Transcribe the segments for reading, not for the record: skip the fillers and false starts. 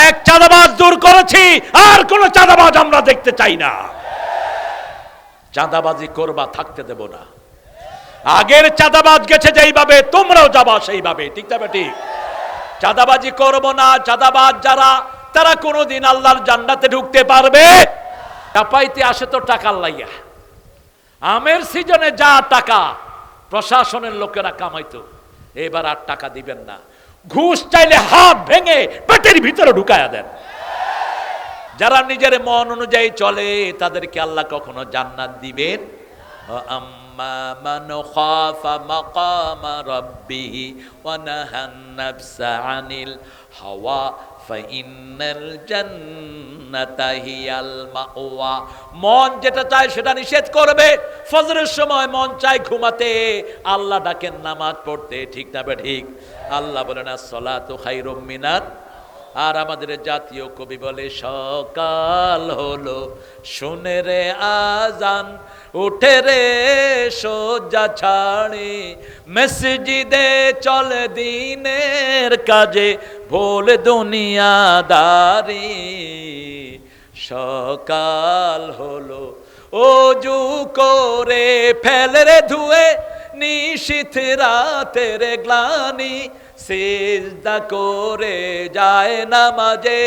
এক চাঁদাবাজ দূর করেছি, আর কোন চাঁদাবাজ আমরা দেখতে চাই না। চাঁদাবাজি করবা, থাকতে দেব না। আগের চাঁদাবাজ গেছে যেইভাবে, তোমরাও যাবা সেইভাবে, ঠিক না ঠিক? চাঁদাবাজি করব না। চাঁদাবাজ যারা, তারা কোনোদিন আল্লাহর জান্নাতে ঢুকতে পারবে? চাপাইতে আসে তো টাকার লাইয়া। আমের সিজনে যা টাকা প্রশাসনের লোকেরা কামাইতো, এবার আর টাকা দিবেন না। ঘুষ চাইলে হাত ভেঙে পেটের ভিতরে ঢুকায়া দেন। যারা নিজের মন অনুযায়ী চলে, তাদেরকে আল্লাহ কখনো জান্নাত দিবেন? আম্মা মান খাফা মাকামা রাব্বিহি ওয়া নাহান নাফসা আনিল হাওয়া ফাইন্নাল জান্নাতা হিয়াল মাওয়া। মন যেটা চায় সেটা নিষেধ করবে। ফজরের সময় মন চায় ঘুমাতে, আল্লাহ ডাকেন নামাজ পড়তে, ঠিক না ঠিক? আল্লাহ বলেন আসসালাতু খায়রুম মিনান। আর আমাদের জাতীয় কবি বলে, সকাল হলো শুনে রে আজান, উঠে রে সোজা ছাড়ি, মসজিদে চলে দিনের কাজে, ভোল দুনিয়াদারি। সকাল হলো ওযু করে ফেলে রে ধুয়ে, নিশীথ রাতের গ্লানি, সিজদা করে যায় নামাজে,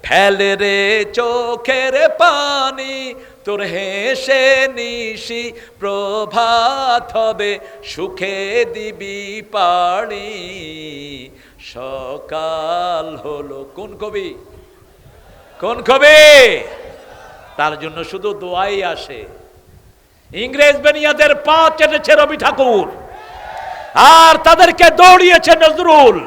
ফেলে রে চোখের পানি, তোর হেসে নিশি প্রভাত হবে, সুখে দিবি পাড়ি। সকাল হলো। কোন কবি? কোন কবি? তার জন্য শুধু দোয়াই আসে। ইংরেজ বেনিয়াদের পা চেটেছে রবি ঠাকুর, আর তাদেরকে দৌড়িয়েছে নজরুল।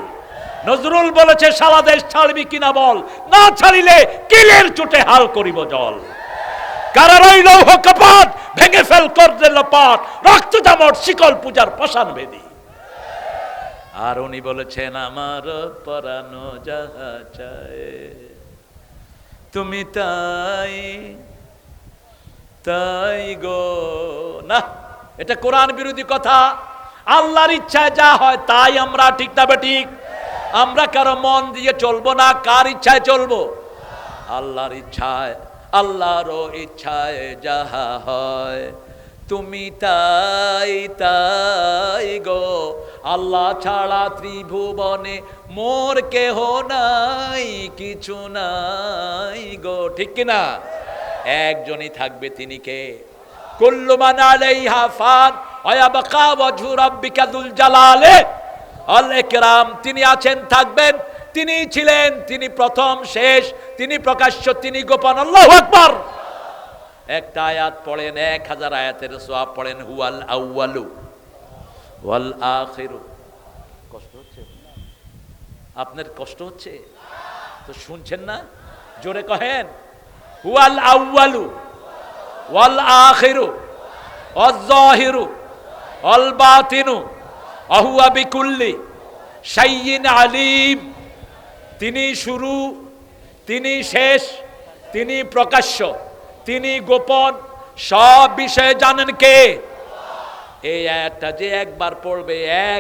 নজরুল বলেছে, সারা দেশ ছাড়বি কিনা বল, না ছাড়িলে কিলের চোটে হাল করিব জল। কারার ওই লৌহ কপাট ভেঙে ফেল করতে লপাট, রক্ত জামট শিকল পূজার পাষাণ বেদী। আর উনি বলেছেন, আমার পরানো যাহা চায় তুমি তাই তাই গো। না, এটা কোরআন বিরোধী কথা। আল্লাহর ইচ্ছায় যা হয় তাই আমরা, ঠিক না ঠিক? আমরা কারো মন দিয়ে চলবো না। কার ইচ্ছায় চলবো? আল্লাহর ইচ্ছায়। আল্লাহর ইচ্ছায় যাহা হয় তুমি তাই তাই গো। আল্লাহ ছাড়া ত্রিভুবনে মোর কেহ নাই, কিছু নাই গো, ঠিক কিনা? একজনই থাকবে, তিনি কে? কুল্লু মান আলাইহা ফান ওয়া ইয়াবকা ওয়াজহু রাব্বিকা যুল জালালি ওয়াল ইকরাম। তিনি আছেন, থাকবেন, তিনি ছিলেন, তিনি প্রথম শেষ, তিনি প্রকাশ্য, তিনি গোপন। আল্লাহু আকবার। একটা আয়াত পড়েন, 1000 আয়াতের সওয়াব পড়েন। হুয়াল আউয়ালু ওয়াল আখিরু। কষ্ট হচ্ছে? আপনার কষ্ট হচ্ছে তো শুনছেন না? জোরে কহেন, হুয়াল আউয়ালু ওয়াল আখিরু ওয়াজ যাহিরু ওয়াল বাতিনু ওয়া হুয়া বিকুল্লি শাইইন আলিম। তিনি শুরু, তিনি শেষ, তিনি প্রকাশ্য, তিনি গোপন, সব বিষয়ে জানেন কে? এই আয়াতটা যে একবার পড়বে,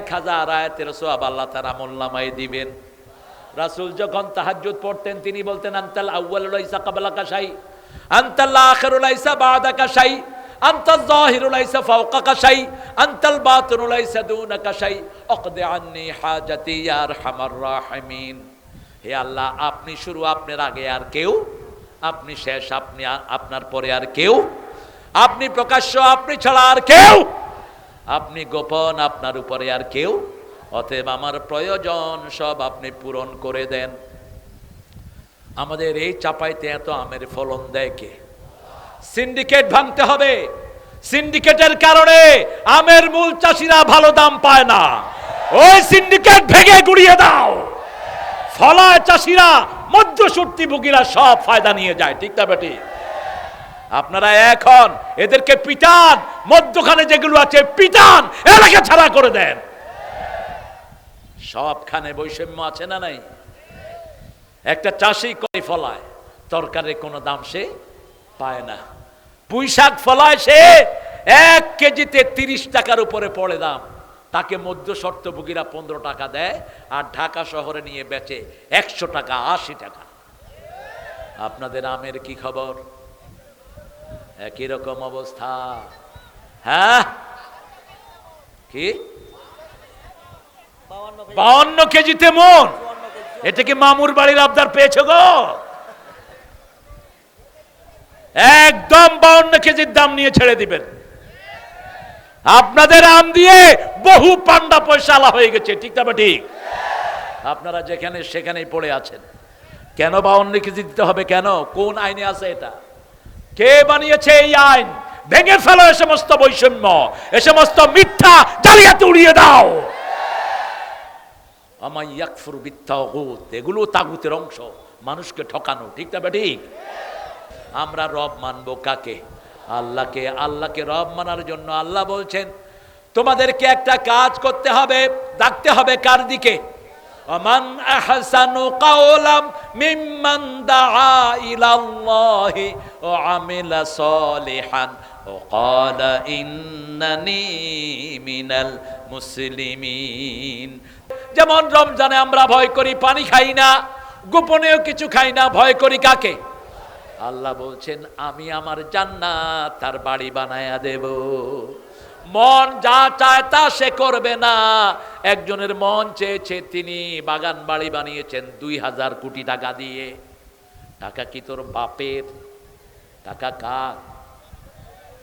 1000 আয়াতের সওয়াব আল্লাহ তাআলা আমলনামায় দিবেন। রাসূল যখন তাহাজ্জুদ পড়তেন, তিনি বলতেন, আনতাল আউয়ালু লাইসা ক্বাবলাকা শাই, আনতাল আখিরু লাইসা বা'দাকা শাই, আনতাল যাহিরু লাইসা ফাওকাকা শাই, আনতাল বাতিনু লাইসা দুনাকা শাই, আকদি আন্নি হাজাতি ইয়া আরহামার রাহিমিন। হে আল্লাহ, আপনি শুরু, আপনার আগে আর কেউ, আপনি শেষ, আপনি আপনার পরে আর কেউ, আপনি প্রকাশ্য, আপনি ছাড়া আর কেউ, আপনি গোপন, আপনার উপরে আর কেউ। অতএব আমার প্রয়োজন সব আপনি পূরণ করে দেন। আমাদের এই চাপাইতে এত আমের ফলন দেয় কে? সিন্ডিকেট ভাঙতে হবে। সিন্ডিকেটের কারণে আমের মূল চাষিরা ভালো দাম পায় না। ওই সিন্ডিকেট ভেঙে গুড়িয়ে দাও। ফলায় চাষিরা, মধ্যস্বর্তীভোগীরা সব ফায়দা নিয়ে যায়, ঠিক না বেটি? আপনারা এখন এদেরকে পিটান, মধ্যখানে যেগুলো আছে পিটান, এলাকা ছাড়া করে দেন। সবখানে বৈষম্য আছে না নাই? একটা চাষি করে ফলায়, তরকারির কোনো দাম সে পায় না। পুঁই শাক ফলায় সে 1 কেজিতে 30 টাকার উপরে পড়ে দাম। তাকে মধ্যস্বর্তভোগীরা 15 টাকা দেয়, আর ঢাকা শহরে নিয়ে বেচে 100 টাকা, 80 টাকা। আপনাদের আমের কি খবর? একই রকম অবস্থা। হ্যাঁ, কি 52 কেজিতে মন? এটা কি মামুর বাড়ির আবদার পেয়েছো গো? একদম 52 কেজির দাম নিয়ে ছেড়ে দিবেন। আপনাদের আম দিয়ে বহু পান্ডা পয়সালা হয়ে গেছে, ঠিক না ঠিক? আপনারা যেখানে সেখানেই পড়ে আছেন। কেন 52 কেজি দিতে হবে? কেন? কোন আইনে আছে এটা? কে বানিয়েছে এই আইন? ভেঙে ফেলো এ সমস্ত বৈষম্য, এ সমস্ত মিথ্যা জালিয়াতি উড়িয়ে দাও। আমায় ইয়াকফুর বিত্তাগুত, এগুলো তাগুতের অংশ, মানুষকে ঠকানো, ঠিক না ঠিক? আমরা রব মানবো কাকে? আল্লাহকে। আল্লাহকে রব মানার জন্য আল্লাহ বলছেন তোমাদেরকে একটা কাজ করতে হবে, ডাকতে হবে কার দিকে? মান আহসানু কাওলাম মিম্মান দাআ ইলাল্লাহি ওয়া আমিলা সলিহান ওয়া ক্বালা ইন্নানি মিনাল মুসলিমিন। যেমন রমজানে আমরা ভয় করি, পানি খাই না, গোপনেও কিছু খাই না, ভয় করি কাকে? আল্লাহ বলছেন আমি আমার জান্নাত তার বাড়ি বানায়া দেব। মন যা চায় তা সে করবে না। একজনের মন চেয়েছে, তিনি বাগান বাড়ি বানিয়েছেন 2000 কোটি টাকা দিয়ে। টাকা কি তোর বাপের? টাকা কার?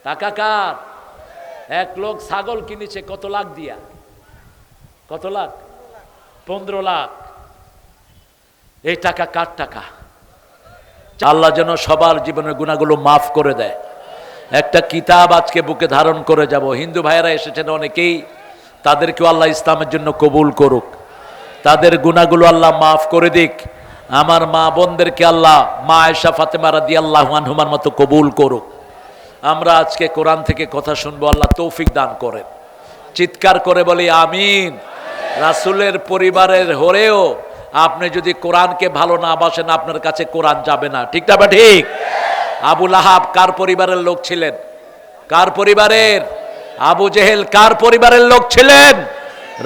টাকা কার? এক লোক ছাগল কিনেছে কত লাখ দিয়া? কত লাখ? 15 লাখ। এই টাকা কার টাকা? আল্লাহ যেন সবার জীবনের গুনাহগুলো মাফ করে দেয়। একটা কিতাব আজকে বুকে ধারণ করে যাব। হিন্দু ভাইয়েরা এসেছেন অনেকেই, তাদেরকেও আল্লাহ ইসলামের জন্য কবুল করুক, তাদের গুনাহগুলো আল্লাহ মাফ করে দিক। আমার মা বোনদেরকে আল্লাহ মা আয়েশা ফাতেমা রাদিয়াল্লাহু আনহুমার মতো কবুল করুক। আমরা আজকে কোরআন থেকে কথা শুনবো, আল্লাহ তৌফিক দান করেন। চিৎকার করে বলি আমিন। রাসূলের পরিবারের হলেও আপনি যদি কোরআনকে ভালো না বাসেন, আপনার কাছে কোরআন যাবে না, ঠিক না ঠিক? আবু লাহাব কার পরিবারের লোক ছিলেন? কার পরিবারের? আবু জেহেল কার পরিবারের লোক ছিলেন?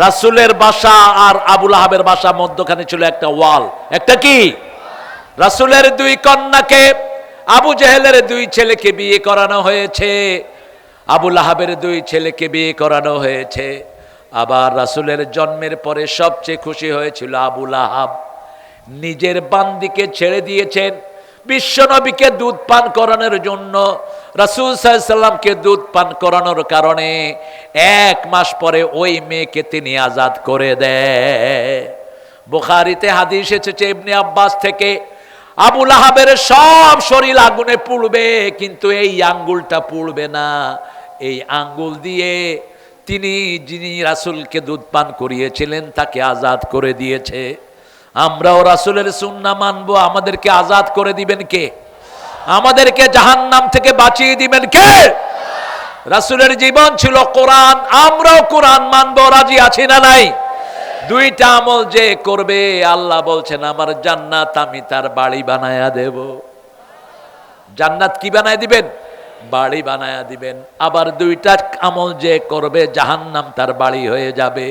রাসূলের বাসা আর আবু লাহাবের বাসা মধ্যখানে ছিল একটা ওয়াল। একটা কি? রাসূলের 2 কন্যাকে, আবু জেহেলের 2 ছেলেকে বিয়ে করানো হয়েছে, আবু লাহাবের 2 ছেলেকে বিয়ে করানো হয়েছে। আবার রাসূলের জন্মের পরে সবচেয়ে খুশি হয়েছিল আবু লাহাব। নিজের বান্দিকে ছেড়ে দিয়েছেন বিশ্বনবীকে দুধ পান করানোর জন্য। রাসূল সাল্লাল্লাহু আলাইহি সাল্লামকে দুধ পান করানোর কারণে 1 মাস পরে ওই মেয়েকে তিনি আজাদ করে দেয়। বুখারীতে হাদিস এসেছে ইবনে আব্বাস থেকে, আবু লাহাবের সব শরীর আগুনে পুড়বে, কিন্তু এই আঙ্গুলটা পুড়বে না। এই আঙ্গুল দিয়ে তিনি, যিনি রাসূলকে দুধ পান করিয়েছিলেন, তাকে আজাদ করে দিয়েছে। আমরাও রাসূলের সুন্নাহ মানবো। আমাদেরকে আজাদ করে দিবেন কে? আমাদেরকে জাহান্নাম থেকে বাঁচিয়ে দিবেন কে? রাসূলের জীবন ছিল কোরআন। আমরাও কোরআন মানবো, রাজি আছি না নাই? 2টা আমল যে করবে, আল্লাহ বলছেন আমার জান্নাত আমি তার বাড়ি বানায়া দেব। জান্নাত কি বানায় দিবেন? বাড়ি বানায়া দিবেন। আবার 2টা আমল যে করবে, জাহান্নাম তার বাড়ি হয়ে যাবে।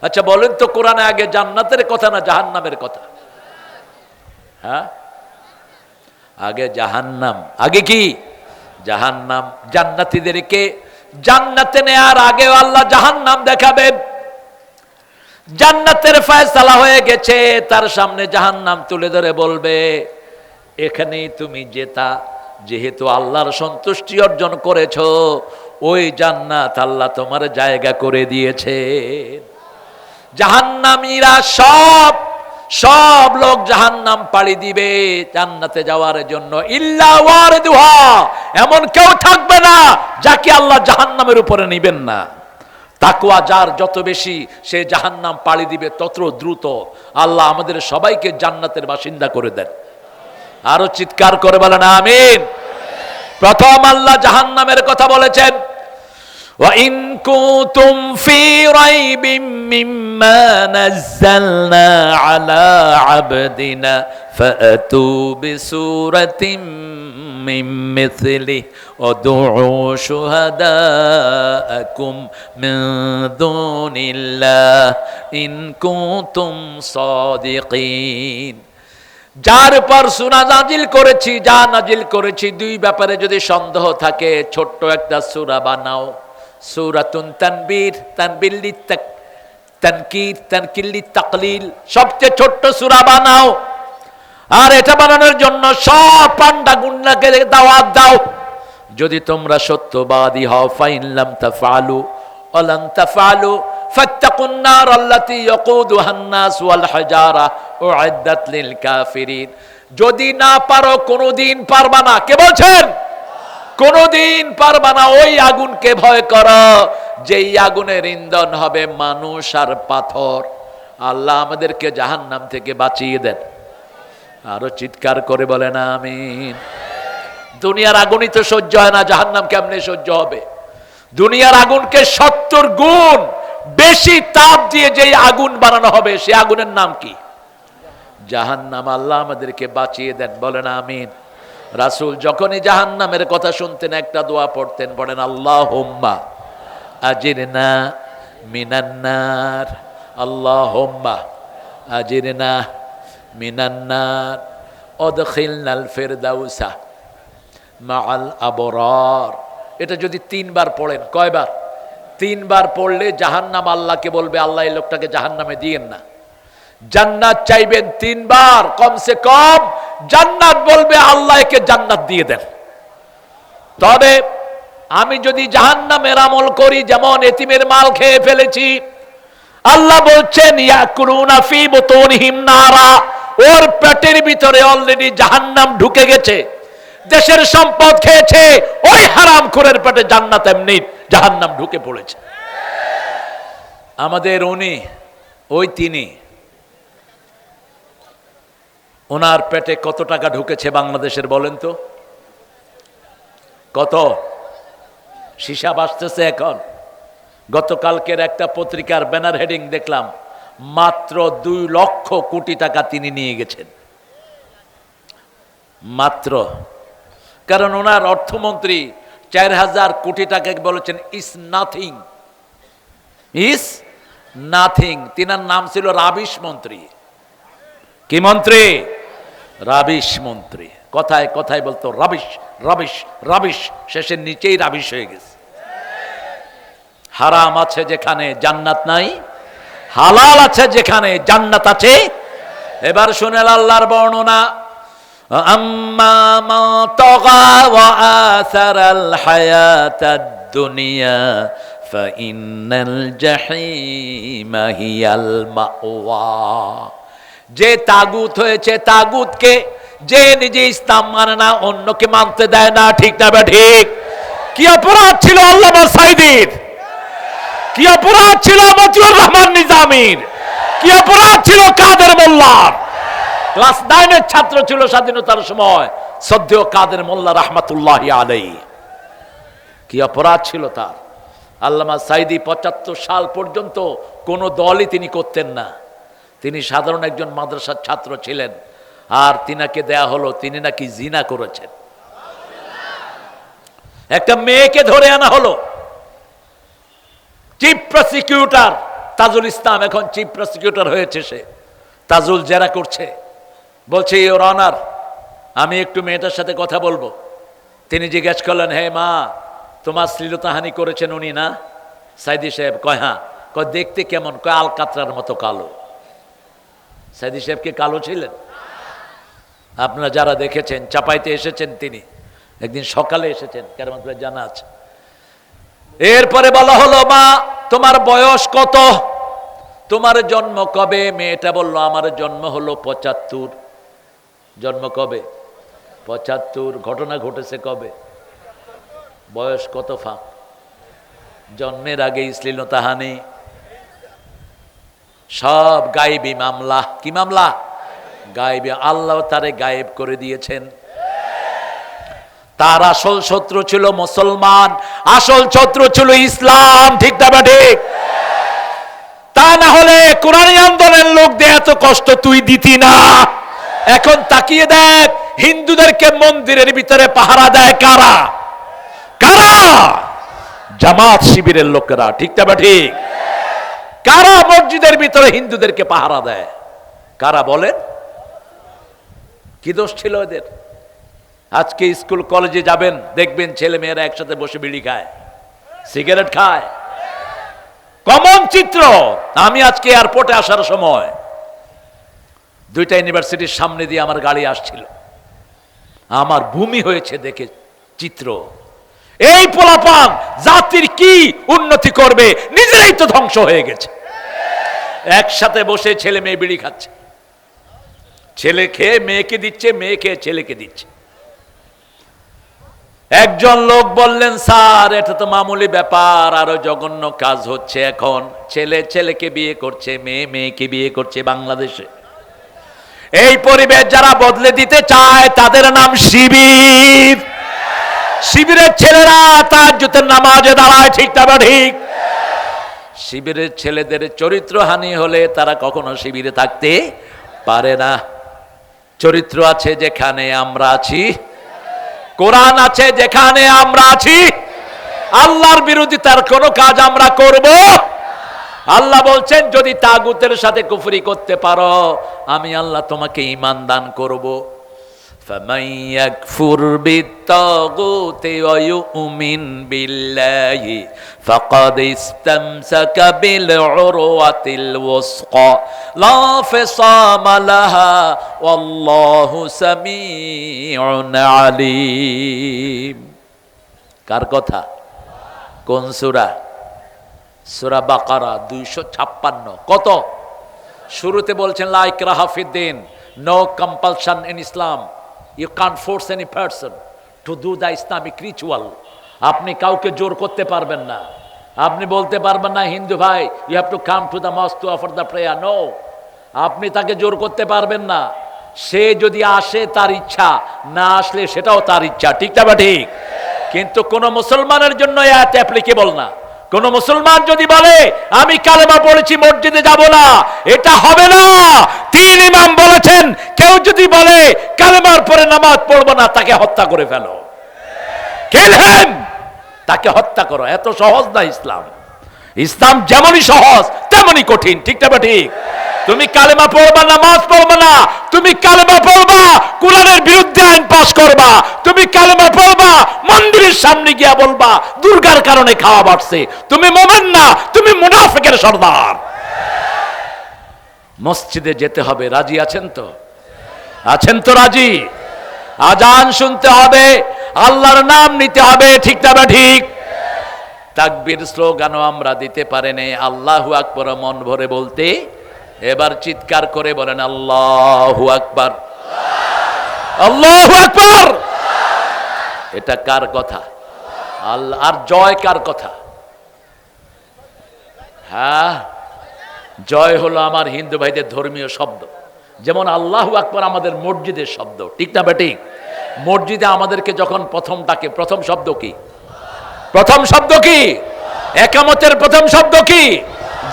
আচ্ছা বলেন তো, কোরআনে আগে জান্নাতের কথা না জাহান্নামের কথা? হ্যাঁ, আগে জাহান্নাম। আগে কি? জাহান্নাম। জান্নাতীদেরকে জান্নাতে নেয়ার আগে আল্লাহ জাহান্নাম দেখাবেন। জান্নাতের ফয়সালা হয়ে গেছে, তার সামনে জাহান্নাম তুলে ধরে বলবে এখানেই তুমি যেতা, যেহেতু আল্লাহর সন্তুষ্টি অর্জন করেছো, ওই জান্নাত আল্লাহ তোমার জায়গা করে দিয়েছে। জাহান্নামীরা সব লোক জাহান্নাম পাড়ি দিবে জান্নাতে যাওয়ার জন্য। ইল্লা ওয়ারিদুহা, এমন কেউ থাকবে না যাকে আল্লাহ জাহান্নামের উপরে নিবেন না। তাকওয়া যার যত বেশি, সে জাহান্নাম পাড়ি দিবে তত দ্রুত। আল্লাহ আমাদের সবাইকে জান্নাতের বাসিন্দা করে দেন। আরো চিৎকার করে বলেন আমিন। প্রথম আল্লাহ জাহান্নামের কথা বলেছেন, وَإِن كُنتُمْ فِي رَيْبٍ مِّمَّا نَزَّلْنَا عَلَى عَبْدِنَا فَأْتُوا بِسُورَةٍ مِّن مِّثْلِهِ وَادْعُوا شُهَدَاءَكُم مِّن دُونِ اللَّهِ إِن كُنتُمْ صَادِقِينَ। যার উপর সূরা নাজিল করেছি, যা নাজিল করেছি, দুই ব্যাপারে যদি সন্দেহ থাকে ছোট্ট একটা সূরা বানাও। সূরাতুন তানবীর, তানবীর তানকির, তানকির তাকলিল, সবচেয়ে ছোট্ট সূরা বানাও। আর এটা বানানোর জন্য সব পান্ডা গুন্ডাকে দাওয়াত দাও। যদি তোমরা সত্যবাদী হও, ফাইন লাম তাফআলু ওয়ালান তাফআলু ফাত্তাকুন নার আল্লাতী ইয়াকুদুহান নাস ওয়াল হাজারা উইদ্দাত লিল কাফিরিন। যদি না পারো, কোনোদিন পারবা না। কে বলছেন? কোনোদিন পারবা না। ওই আগুনকে ভয় করো, যেই আগুনের ইন্ধন হবে মানুষ আর পাথর। আল্লাহ আমাদেরকে জাহান্নাম থেকে বাঁচিয়ে দেন। আরো চিৎকার করে বলেন আমিন। দুনিয়ার আগুনই তো সহ্য হয় না, জাহান্নাম কেমনে সহ্য হবে? দুনিয়ার আগুনকে 70 গুণ বেশি তাপ দিয়ে যেই আগুন বানানো হবে, সে আগুনের নাম কি? জাহান্নাম। আল্লাহ আমাদেরকে বাঁচিয়ে দেন, বলেন আমিন। রাসূল যখনই জাহান্নামের কথা শুনতেন একটা দোয়া পড়তেন, বলেন আল্লাহুম্মা আজিরনা মিনান নার, আল্লাহুম্মা আজিরনা মিনান নার উদখিলনাল ফিরদাউসা মাআল আবরার। এটা যদি 3 বার পড়েন, কয়বার? 3 বার পড়লে জাহান্নাম আল্লাহকে বলবে, আল্লাহ এই লোকটাকে জাহান্নামে দিয়েন না। জান্নাত চাইবেন 3 বার, কমসে কম জান্নাত বলবে আল্লাহ একে জান্নাত দিয়ে দেন। তবে আমি যদি জাহান্নামের আমল করি, যেমন এতিমের মাল খেয়ে ফেলেছি, আল্লাহ বলছেন ইয়াকুলুনা ফি বুতুনিহিম নারা, ওর পেটের ভিতরে অলরেডি জাহান্নাম ঢুকে গেছে। দেশের সম্পদ খেয়েছে, ওই হারামখোরের পেটে জান্নাত এমনি জাহান্নাম ঢুকে পড়েছে। আমাদের তিনি ওনার পেটে কত টাকা ঢুকেছে বাংলাদেশের বলেন তো? কত? হিসাব আসতেছে এখন। গতকালকের একটা পত্রিকার ব্যানার হেডিং দেখলাম, মাত্র 2 লক্ষ কোটি টাকা তিনি নিয়ে গেছেন। মাত্র। কারণ ওনার অর্থমন্ত্রী 4000 কোটি টাকা বলেছেন ইস নাথিং, ইস নাথিং। তিনার নাম ছিল রাবিশ মন্ত্রী। কি মন্ত্রী? রাবিশ মন্ত্রী। কথায় কথায় বলতো রাবিশ রাবিশ রাবিশ, শেষের নিচেই রাবিশ হয়ে গেছে। হারাম আছে যেখানে জান্নাত নাই, হালাল আছে যেখানে জান্নাত আছে। এবার শুনেন আল্লাহর বর্ণনা, আম্মা মা তাগা ওয়া আসারাল হায়াতাদ দুনিয়া ফাইন্নাল জাহিমা হিয়াল মাওয়া। যে তাগুত হয়েছে, তাগুতকে যে নিজে ইসলাম মানে না, অন্যকে মানতে দেয় না, ঠিক না বা ঠিক? কি অপরাধ ছিল আল্লামা সাঈদীর? কি অপরাধ ছিল মতিউর রহমান নিজামীর? কি অপরাধ ছিল কাদের মোল্লার? ক্লাস 9 এর ছাত্র ছিল স্বাধীনতার সময় শ্রদ্ধেয় কাদের মোল্লা রাহমাতুল্লাহি আলাইহি। কি অপরাধ ছিল তার? আল্লামা সাঈদী 75 সাল পর্যন্ত কোন দলই তিনি করতেন না। তিনি সাধারণ একজন মাদ্রাসার ছাত্র ছিলেন। আর তিনাকে দেয়া হলো, তিনি নাকি জিনা করেছেন। একটা মেয়েকে ধরে আনা হলো। চিফ প্রসিকিউটর তাজুল ইসলাম, এখন চিফ প্রসিকিউটর হয়েছে সে। তাজুল জেরা করছে, বলছে ইওর অনার, আমি একটু মেয়েটার সাথে কথা বলবো। তিনি জিজ্ঞেস করলেন, হে মা, তোমার শ্লীলতাহানি করেছেন উনি না? সাঈদী সাহেব কয় হ্যাঁ। কয় দেখতে কেমন? কয় আলকাতরার মতো কালো। সাঈদী সাহেব কি কালো ছিলেন? আপনারা যারা দেখেছেন, চাপাইতে এসেছেন, তিনি একদিন সকালে এসেছেন, কেরামত জানা আছে। এরপরে বলা হলো, মা তোমার বয়স কত? তোমার জন্ম কবে? মেয়েটা বলল, আমার জন্ম হলো 75। জন্ম কবে? 75। ঘটনা ঘটেছে কবে? বয়স কত ফাঁক? জন্মের আগে শ্লীলতাহানি, সব গায়েবী মামলা। কি মামলা? গায়েবী। আল্লাহ তারে গায়েব করে দিয়েছেন। তার আসল শত্রু ছিল মুসলমান, আসল শত্রু ছিল ইসলাম, ঠিক না ঠিক? তা না হলে কোরআনী আন্দোলনের লোক দিয়ে এত কষ্ট তুই দিতি না। এখন তাকিয়ে দেখ, হিন্দুদেরকে মন্দিরের ভিতরে পাহারা দেয় কারা? কারা? জামাত শিবিরের লোকেরা, ঠিক না ঠিক? কারা মসজিদের ভিতরে হিন্দুদেরকে পাহারা দেয়? কারা বলেন? কি দোষ ছিল ওদের? আজকে স্কুল কলেজে যাবেন, দেখবেন ছেলে মেয়েরা একসাথে বসে বিড়ি খায়, সিগারেট খায়, কমন চিত্র। আমি আজকে এয়ারপোর্টে আসার সময় দুইটা ইউনিভার্সিটির সামনে দিয়ে আমার গাড়ি আসছিল, আমার ভূমি হয়েছে দেখে চিত্র। এই পোলাপান জাতির কি উন্নতি করবে, নিজেরাই তো ধ্বংস হয়ে গেছে। একসাথে বসে ছেলে মেয়ে বিড়ি খাচ্ছে, ছেলে খেয়ে মেয়েকে দিচ্ছে, মেয়ে খেয়ে ছেলেকে দিচ্ছে। একজন লোক বললেন, স্যার এটা তো মামুলি ব্যাপার, আরো জঘন্য কাজ হচ্ছে এখন। ছেলে ছেলেকে বিয়ে করছে, মেয়ে মেয়েকে বিয়ে করছে বাংলাদেশে। এই পরিবেশ যারা বদলে দিতে চায় তাদের নাম শিবির। শিবিরের ছেলেরা তাহাজ্জুদের নামাজে দাঁড়ায়, ঠিক না ঠিক? শিবিরের ছেলেদের চরিত্রহানি হলে তারা কখনো শিবিরে থাকতে পারে না। চরিত্র আছে যেখানে আমরা আছি, কোরআন আছে যেখানে আমরা আছি, আল্লাহর বিরোধিতার কোনো কাজ আমরা করব। আল্লাহ বলছেন, যদি তাগুতের সাথে কুফরি করতে পারো, আমি আল্লাহ তোমাকে ঈমান দান করব। فَمَن يَكْفُرْ بِالطَّاغُوتِ وَيُؤْمِنْ بِاللَّهِ فَقَدِ اسْتَمْسَكَ بِالْعُرْوَةِ الْوُثْقَى لَا انفِصَامَ لَهَا وَاللَّهُ سَمِيعٌ عَلِيمٌ। কার কথা? কোন সূরা? সূরা বাকারা 256। কত? শুরুতে বলছেন লা ইকরাহা ফিদ্দিন, no compulsion in Islam, you can't force any person to do the Islamic ritual. আপনি কাউকে জোর করতে পারবেন না। আপনি বলতে পারবেন না, হিন্দু ভাই you have to come to the mosque to offer the prayer. No, আপনি তাকে জোর করতে পারবেন না। সে যদি আসে তার ইচ্ছা, না আসলে সেটাও তার ইচ্ছা, ঠিক না ঠিক? কিন্তু কোন মুসলমানের জন্য এত অ্যাপ্লিকেবল না। কোন মুসলমান যদি বলে আমি কালেমা পড়েছি মসজিদে যাব না, এটা হবে না। তিন ইমাম বলেছেন, কেউ যদি বলে কালেমার পরে নামাজ পড়বো না, তাকে হত্যা করে ফেলো, কিল হিম, তাকে হত্যা করো। এত সহজ না ইসলাম। ইসলাম যেমনই সহজ তেমনই কঠিন, ঠিক না ঠিক? তুমি কালেমা পড়বা, নামাজ পড়বা না, তুমি কালেমা পড়বা কোরআনের বিরুদ্ধে আইন পাস করবা, তুমি কালেমা পড়বা মন্দিরের সামনে গিয়া বলবা দুর্গার কারণে খাওয়া বাড়ছে, তুমি মুমিন না, তুমি মুনাফিকের সর্দার। মসজিদে যেতে হবে, রাজি আছেন তো? আছেন তো রাজি? আজান শুনতে হবে, আল্লাহর নাম নিতে হবে, ঠিক না ঠিক? তাকবীর স্লোগানও আমরা দিতে পারি নাই, আল্লাহু আকবার মন ভরে বলতে। এবার চিৎকার করে বলেন আল্লাহু আকবার, আল্লাহু আকবার। এটা কার কথা? আল্লাহ। আর জয় কার কথা? হ্যাঁ, জয় হলো আমার হিন্দু ভাইদের ধর্মীয় শব্দ। যেমন আল্লাহু আকবার আমাদের মসজিদের শব্দ, ঠিক না ঠিক? মসজিদে আমাদেরকে যখন প্রথম ডাকে, প্রথম শব্দ কি? প্রথম শব্দ কি? একামতের প্রথম শব্দ কি?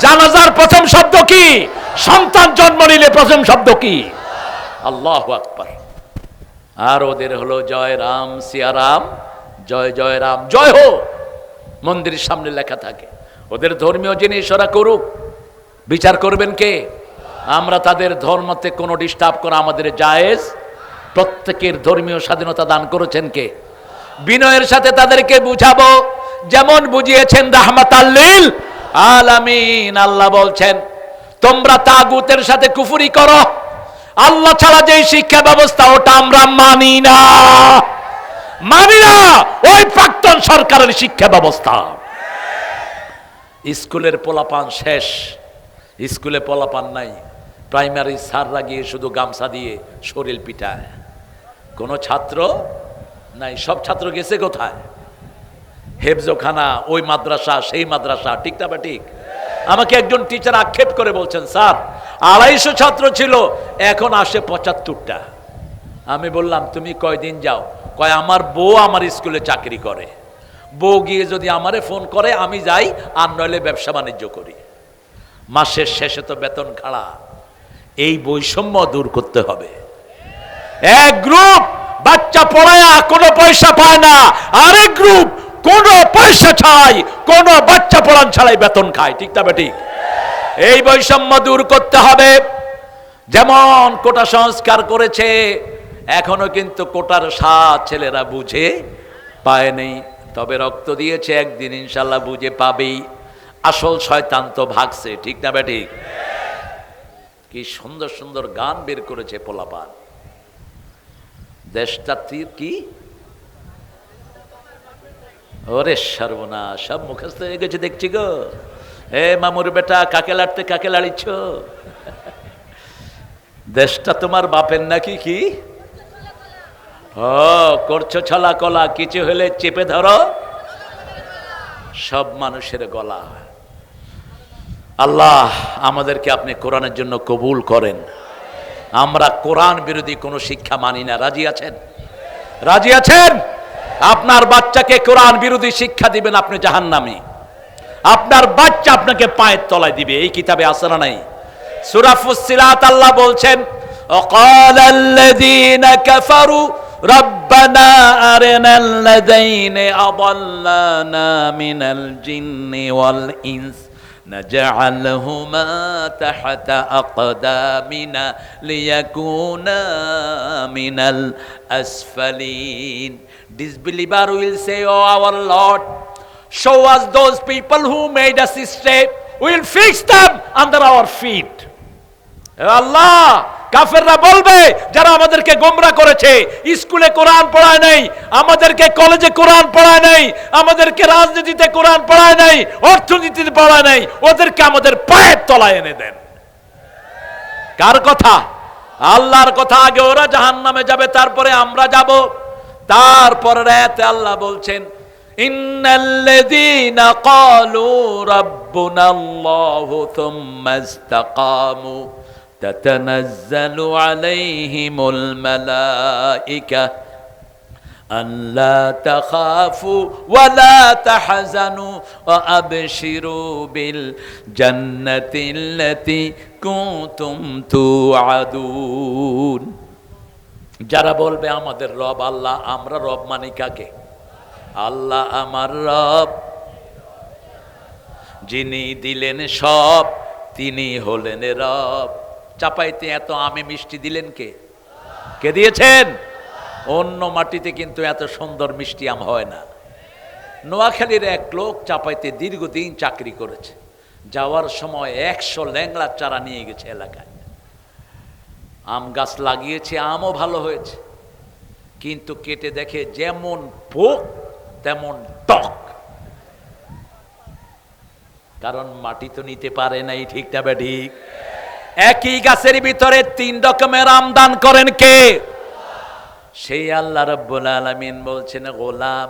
জানাজার প্রথম শব্দ কি? সন্তান জন্ম নিলে প্রথম শব্দ কি? আল্লাহু আকবার। আর ওদের হলো জয় রাম সিয়া রাম, জয় জয় রাম, জয় হো মন্দিরের সামনে লেখা থাকে। ওদের ধর্মীয় জিনিস ওরা করুক, বিচার করবেন কে? আমরা তাদের ধর্মতে কোনো ডিস্টার্ব করা আমাদের জায়েজ। প্রত্যেকের ধর্মীয় স্বাধীনতা দান করেছেন কে? বিনয়ের সাথে তাদেরকে বুঝাবো, যেমন বুঝিয়েছেন রাহমাতাল লিল আলামিন। আল্লাহ বলছেন, তোমরা তাগুতের সাথে কুফরি করো, আল্লাহ ছাড়া যে শিক্ষা ব্যবস্থা ওটা আমরা মানি না, মানি না। ওই প্রাক্তন সরকারের শিক্ষা ব্যবস্থা। স্কুলের পোলাপান শেষ, স্কুলে পোলাপান নাই। প্রাইমারি স্যাররা গিয়ে শুধু গামছা দিয়ে শরীর পিটায়, কোনো ছাত্র নাই। সব ছাত্র গেছে কোথায়? হেফজোখানা, ওই মাদ্রাসা, সেই মাদ্রাসা, ঠিক না ঠিক? আমাকে একজন টিচার আক্ষেপ করে বলছেন, স্যার 250 ছাত্র ছিল, এখন আসে 75টা। আমি বললাম, তুমি কয়দিন যাও? কয় আমার বউ আমার স্কুলে চাকরি করে, বউ গিয়ে যদি আমারে ফোন করে আমি যাই, আর নইলে ব্যবসা বাণিজ্য করি। মাসের শেষে তো বেতন খাড়া। এই বৈষম্য দূর করতে হবে। এক গ্রুপ বাচ্চা পড়ায়া কোনো পয়সা পায় না, আরেক গ্রুপ কোনো পয়সা ছাড়াই, কোনো বাচ্চা পড়ান ছাড়াই বেতন খায়, ঠিক না ঠিক? এই বৈষম্য দূর করতে হবে। যেমন কোটা সংস্কার করেছে, এখনো কিন্তু কোটার স্বাদ ছেলেরা বুঝে পায়নি, তবে রক্ত দিয়েছে, একদিন ইনশাল্লাহ বুঝে পাবেই। আসল শয়তান তো ভাগছে, ঠিক না বেঠিক? কি সুন্দর সুন্দর গান বের করেছে পোলাপান। দেশটাত্রীর কি ওরে সর্বনাশ, সব মুখস্থ হয়ে গেছে দেখছি গো। এ মামুর বেটা, কাকে লাড়তে কাকে লাড়িছ? দেশটা তোমার বাপের নাকি? কি ও করছো ছলা কলা, কিছু হলে চেপে ধরো সব মানুষের গলা। আল্লাহ আমাদেরকে আপনি কোরআনের জন্য কবুল করেন। আমরা কোরআন বিরোধী কোনো শিক্ষা মানি না। রাজি আছেন? রাজি আছেন? আপনার বাচ্চাকে কোরআন বিরোধী শিক্ষা দিবেন, আপনি জাহান্নামী। আপনার বাচ্চা আপনাকে পায়ের তলায় দিবে। এই কিতাবে আছে না নাই? সূরা ফুসসিলাত আল্লাহ বলছেন, ওয়াকালাল্লাযীনা কাফারু রাব্বানা আরিনাল্লাযীনা আযাল্লানা মিনাল জিন্নি ওয়াল ইনস নাজআলহুমা তাহতা আকদামিনা লিয়াকুনা মিনাল আসফালিন। Disbeliever will say, oh our Lord, show us those people who made us stray, we will fix them under our feet. আল্লাহ, কাফেররা বলবে যারা আমাদেরকে গোমরাহ করেছে, স্কুলে কোরআন পড়ায় নাই, আমাদেরকে কলেজে কোরআন পড়ায় নাই, আমাদেরকে রাজনীতিতে কোরআন পড়ায় নাই, অর্থনীতিতে পড়ায় নাই, ওদেরকে আমাদের পায়ের তলায় এনে দেন। কার কথা? আল্লাহর কথা। আগে ওরা জাহান্নামে যাবে, তারপরে আমরা যাব। তারপর রাতে আল্লাহ বলছেন, ইন্নাল্লাযীনা ক্বালু রাব্বুনাল্লাহু থুম্মা ইসতাকামু তাতানাজ্জালু আলাইহিমুল মালায়েকা আল্লা তাখাফু ওয়া লা তাহজানু ওয়া আবশিরু বিল জান্নাতিল্লাতী কুনতুম তুআদুন। যারা বলবে আমাদের রব আল্লাহ, আমরা রব মানি কাকে? আল্লাহ আমার রব, যিনি দিলেন সব, তিনি হলেন রব। চাপাইতে এত আমে মিষ্টি দিলেন কে? কে দিয়েছেন? অন্য মাটিতে কিন্তু এত সুন্দর মিষ্টি আম হয় না। নোয়াখালীর এক লোক চাপাইতে দীর্ঘদিন চাকরি করেছে, যাওয়ার সময় 100 ল্যাংড়া চারা নিয়ে গেছে এলাকায়। আম গাছ লাগিয়েছে, আমও ভালো হয়েছে, কিন্তু কেটে দেখে যেমন পোক তেমন টক, কারণ মাটি তো নিতে পারে নাই, ঠিক না বেঠিক? একই গাছের ভিতরে 3 রকমের আম দান করেন কে? সেই আল্লাহ রাব্বুল আলামিন বলছেন, গোলাম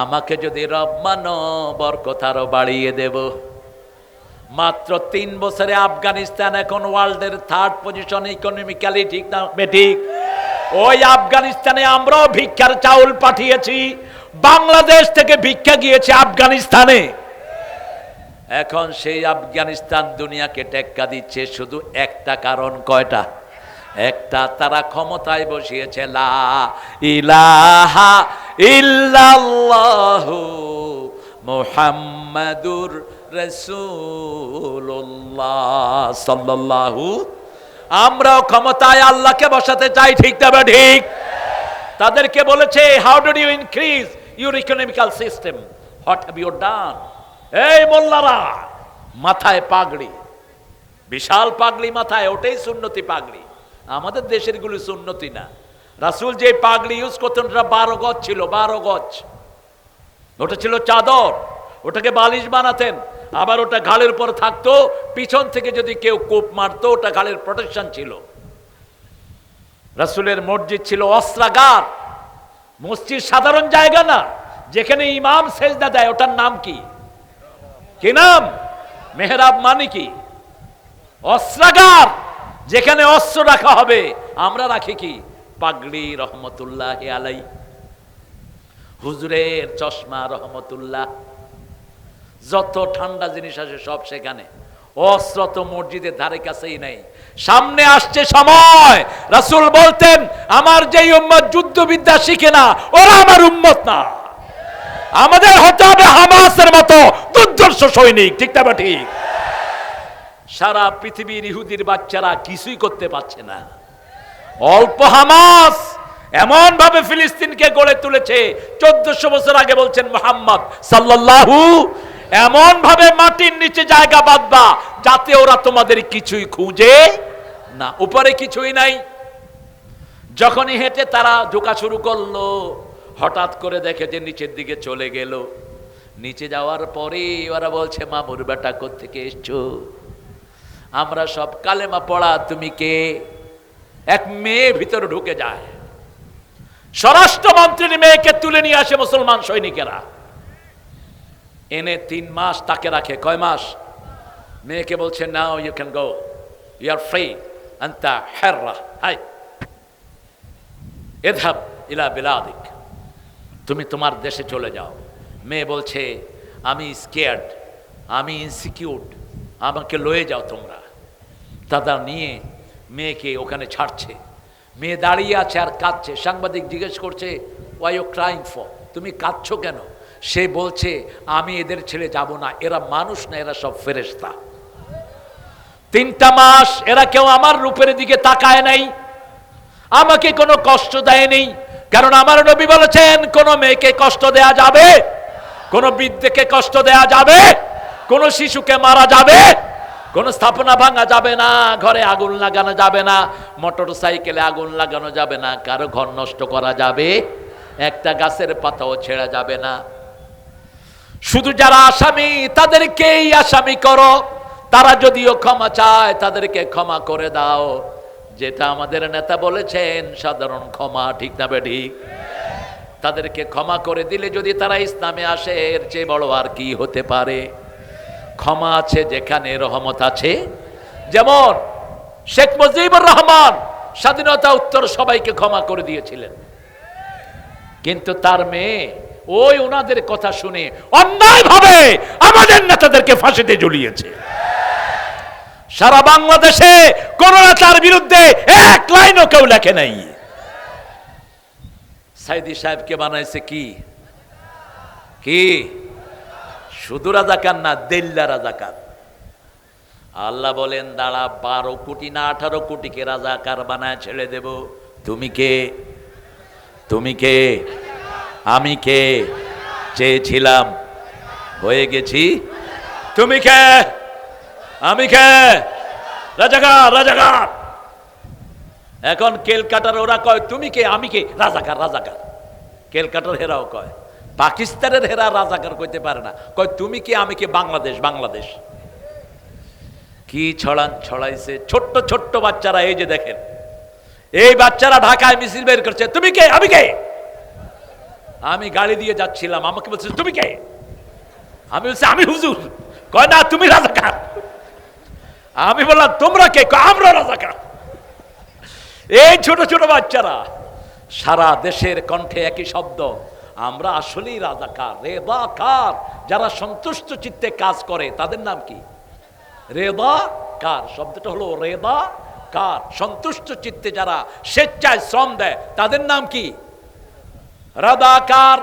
আমাকে যদি রব মানো, বরকত আরো বাড়িয়ে দেব। মাত্র 3 বছরে আফগানিস্তান এখন ওয়ার্ল্ডের 3rd পজিশন ইকোনমিক্যালি, ঠিক না বেঠিক? ওই আফগানিস্তানে আমরাও ভিক্ষার চাউল পাঠিয়েছি, বাংলাদেশ থেকে ভিক্ষা গিয়েছে আফগানিস্তানে। এখন সেই আফগানিস্তান দুনিয়াকে টেক্কা দিচ্ছে শুধু একটা কারণ। কয়টা? একটা, তারা ক্ষমতায় বসিয়েছে লা ইলাহা ইল্লাল্লাহু মুহাম্মাদুর রাসূলুল্লাহ সাল্লাল্লাহু। আমরাও ক্ষমতায় আল্লাহকে বসাতে চাই, ঠিক না ঠিক? তাদেরকে বলেছে, how do you increase your economical system, what have you done? এই মোল্লারা, মাথায় পাগড়ি, বিশাল পাগড়ি মাথায়, ওটাই সুন্নতি পাগড়ি। আমাদের দেশের গুলো সুন্নতি না। রাসূল যে পাগড়ি ইউজ করতেন ওটা 12 গজ ছিল, 12 গজ। ওটা ছিল চাদর, ওটাকে বালিশ বানাতেন, আবার ওটা ঘাড়ের উপর থাকতো, পিছন থেকে যদি কেউ কোপ মারতো ওটা ঘাড়ের প্রোটেকশন ছিল। রাসূলের মসজিদ ছিল অস্ত্রাগার। মসজিদ সাধারণ জায়গা না, যেখানে ইমাম সেজদা দেয়, ওটার নাম কি? কি নাম? মেহরাব। মানে কি? অস্ত্রাগার, যেখানে অস্ত্র রাখা হবে। আমরা রাখি কি? পাগড়ি রহমতুল্লাহ আলাই, হুজুরের চশমা রহমতুল্লাহ, যত ঠান্ডা জিনিস আছে সব সেখানে। অস্ত্র তো মসজিদের ধারে কাছেই নেই। সামনে আসছে সময়, রাসূল বলতেন, আমার যেই উম্মত যুদ্ধবিদ্যা শিখে না, ওরা আমার উম্মত না। আমাদের হতে হবে হামাসের মতো দুর্ধর্ষ সৈনিক, ঠিক না ঠিক? সারা পৃথিবীর ইহুদির বাচ্চারা কিছুই করতে পারছে না। অল্প হামাস এমন ভাবে ফিলিস্তিনকে গড়ে তুলেছে, 1400 বছর আগে বলছেন মুহাম্মদ সাল্লাল্লাহু, এমন ভাবে মাটির নিচে জায়গা বাঁধবা যাতে ওরা তোমাদের কিছুই খুঁজে না, উপরে কিছুই নাই। যখনই হেঁটে তারা ঢোকা শুরু করলো, হঠাৎ করে দেখে যে নিচের দিকে চলে গেল। নিচে যাওয়ার পরে ওরা বলছে, মামুর বেটা কোত্থেকে এসছো? আমরা সব কালেমা পড়া, তুমি কে? এক মেয়ে ভিতরে ঢুকে যায়, স্বরাষ্ট্রমন্ত্রীর মেয়েকে তুলে নিয়ে আসে মুসলমান সৈনিকেরা, এনে 3 মাস তাকে রাখে। কয় মাস? মেয়েকে বলছে, now you can go, you are free, আনতা হাররা, হাই ইযহাব ইলা বিলাদিক, তুমি তোমার দেশে চলে যাও। মেয়ে বলছে, আমি স্কেয়ার্ড, আমি ইনসিকিউর, আমাকে লয়ে যাও তোমরা। দাদা নিয়ে মেয়েকে ওখানে ছাড়ছে। মেয়ে দাঁড়িয়ে আছে আর কাঁদছে। সাংবাদিক জিজ্ঞেস করছে, ওয়াই ইউ ক্রাইং ফর, তুমি কাঁদছো কেন? সে বলছে, আমি এদের ছেড়ে যাব না, এরা মানুষ না, এরা সব ফেরেশতা। 3টা মাস এরা কেউ আমার রূপের দিকে তাকায় নাই, আমাকে কোনো কষ্ট দেয়নি, কারণ আমার নবী বলেছেন, কোন মেয়েকে কষ্ট দেয়া যাবে, কোন বৃদ্ধকে কষ্ট দেয়া যাবে, কোন শিশুকে মারা যাবে, কোন স্থাপনা ভাঙা যাবে না, ঘরে আগুন লাগানো যাবে না, মোটর সাইকেলে আগুন লাগানো যাবে না, কারো ঘর নষ্ট করা যাবে, একটা গাছের পাতাও ছেঁড়া যাবে না। শুধু যারা আসামি তাদেরকেই আসামি করো, তারা যদিও ক্ষমা চায় তাদেরকে ক্ষমা করে দাও, যেটা আমাদের নেতা বলেছেন সাধারণ ক্ষমা, ঠিক না বেঠিক? তাদেরকে ক্ষমা করে দিলে যদি তারা ইসলামে আসে, এর চেয়ে বড় আর কি হতে পারে? ক্ষমা আছে যেখানে রহমত আছে। যেমন শেখ মুজিবুর রহমান স্বাধীনতা উত্তর সবাইকে ক্ষমা করে দিয়েছিলেন, কিন্তু তার মেয়ে ওই ওনাদের কথা শুনে অন্যায়ভাবে আমাদের নেতাদেরকে ফাঁসিতে ঝুলিয়েছে। সারা বাংলাদেশে কোন নেতার বিরুদ্ধে এক লাইনও কেউ লেখে নাই। সাইদি সাহেবকে বানাইছে কি? কি শুধু রাজাকার না, দেল্লা রাজাকার। আল্লাহ বলেন, দাঁড়া, 12 কোটি না 18 কোটিকে রাজাকার বানায় ছেড়ে দেব। তুমি কে? তুমি কে? আমি কে? চেয়েছিলাম, হয়ে গেছি। তুমি কে? আমি কে? রাজাকার, রাজাকার। এখন কেলকাটার ওরা কয় তুমি কে, আমি কে? রাজাকার, রাজাকার। কেলকাটার হেরাও কয়, পাকিস্তানের হেরা রাজাকার কইতে পারে না, কয় তুমি কে, আমি কে? বাংলাদেশ, বাংলাদেশ। কি ছড়াইছে ছোট্ট ছোট্ট বাচ্চারা। এই যে দেখেন, এই বাচ্চারা ঢাকায় মিছিল বের করছে, তুমি কে, আমি কে? আমি গাড়ি দিয়ে যাচ্ছিলাম, আমাকে বলছে তুমি কে? আমি বলছি আমি হুজুর। কয় না, তুমি রাজাকার। আমি বললাম তোমরা কে? আমরা রাজাকার। এই ছোট ছোট বাচ্চারা, সারা দেশের কণ্ঠে একই শব্দ, আমরা আসলেই রাজাকার, রেদাকার। যারা সন্তুষ্ট চিত্তে কাজ করে তাদের নাম কি? রেদাকার। শব্দটা হলো রেদাকার। সন্তুষ্ট চিত্তে যারা স্বেচ্ছায় শ্রম দেয় তাদের নাম কি? রাজাকার।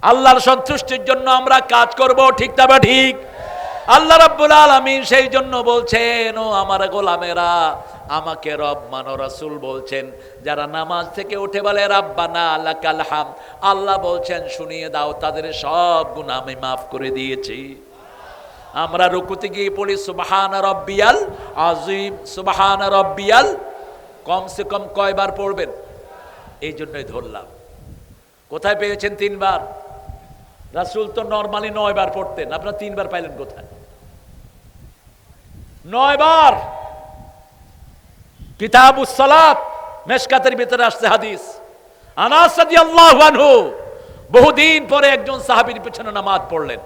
আল্লাহর সন্তুষ্টির জন্য আমরা কাজ করব, ঠিক না ঠিক? আল্লাহ রাব্বুল আলামিন সেই জন্য বলছেন, ও আমার গোলামেরা, আমাকে রব মানো। রাসূল বলছেন, যারা নামাজ থেকে উঠে বলে রাব্বানা লাকাল হামদ, আল্লাহ বলছেন শুনিয়ে দাও তাদের সব গুনাহ আমি মাফ করে দিয়েছি। আমরা রুকুতে গিয়ে পড়ি সুবহান রাব্বিয়াল আযীম, সুবহান রাব্বিয়াল, কমসে কম কয়বার পড়বেন? এই জন্যই ধরলাম। কোথায় পেয়েছেন 3 বার? রাসূল তো নরমালি 9 বার পড়তেন, আপনারা 3 বার পাইলেন কোথায়? 9 বার। কিতাবুস সালাত মিশকাতের ভিতরে আসছে হাদিস। আনাস রাদিয়াল্লাহু আনহু বহুদিন পরে একজন সাহাবীর পিছনে নামাজ পড়লেন।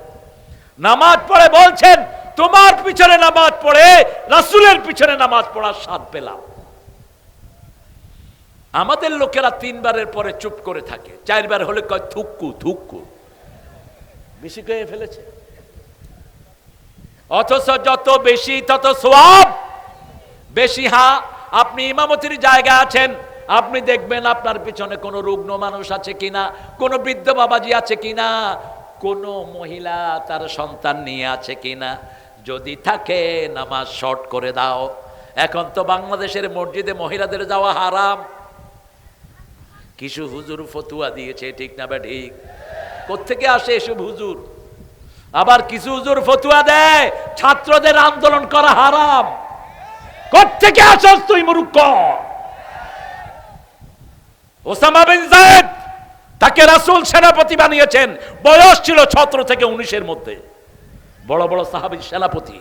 নামাজ পড়ে বলছেন, তোমার পিছনে নামাজ পড়ে রাসূলের পিছনে নামাজ পড়ার স্বাদ পেলাম। আমাদের লোকেরা 3 বারের পরে চুপ করে থাকে, 4 বার হলে কয় থুক্কু থুক্কু, বেশি কয়ে ফেলেছে। অথচ যত বেশি তত সওয়াব বেশি। হ্যাঁ, আপনি ইমামতির জায়গায় আছেন, আপনি দেখবেন আপনার পিছনে কোনো রুগ্ন মানুষ আছে কিনা, কোনো বৃদ্ধ বাবাজি আছে কিনা, কোনো মহিলা তার সন্তান নিয়ে আছে কিনা। যদি থাকে নামাজ শর্ট করে দাও। এখন তো বাংলাদেশের মসজিদে মহিলাদের যাওয়া হারাম। কিছু হুজুর ফতুয়া দিয়েছে, ঠিক না বা ঠিক? কোত্থেকে আসে এসব হুজুর? আবার কিছু হুজুর ফতুয়া দেয় ছাত্রদের আন্দোলন করা হারাম। কোত্থেকে আসছ তুই মূর্খ? ওসামা বিন যায়েদ, তাকে রাসূল সেনাপতি বানিয়েছেন, বয়স ছিল 17 থেকে 19-এর মধ্যে। বড় বড় সাহাবী সেনাপতি,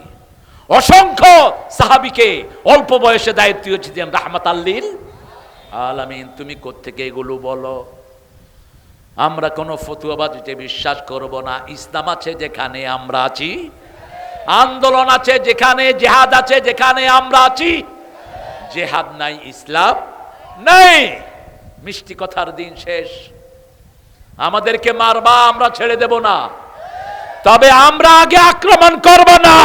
অসংখ্য সাহাবীকে অল্প বয়সে দায়িত্ব দিয়েছেন রাহমাতাল লিল আলামিন। তুমি কোত্থেকে এগুলো বলো? আমরা কোনো ফতুয়াবাজিতে বিশ্বাস করব না। ইসলাম আছে যেখানে আমরা আছি, আন্দোলন আছে যেখানে, জিহাদ আছে যেখানে আমরা আছি। জিহাদ নাই, ইসলাম নাই। মিষ্টি কথার দিন শেষ। আমাদেরকে মারবা, আমরা ছেড়ে দেব না, তবে আমরা আগে আক্রমণ করব না,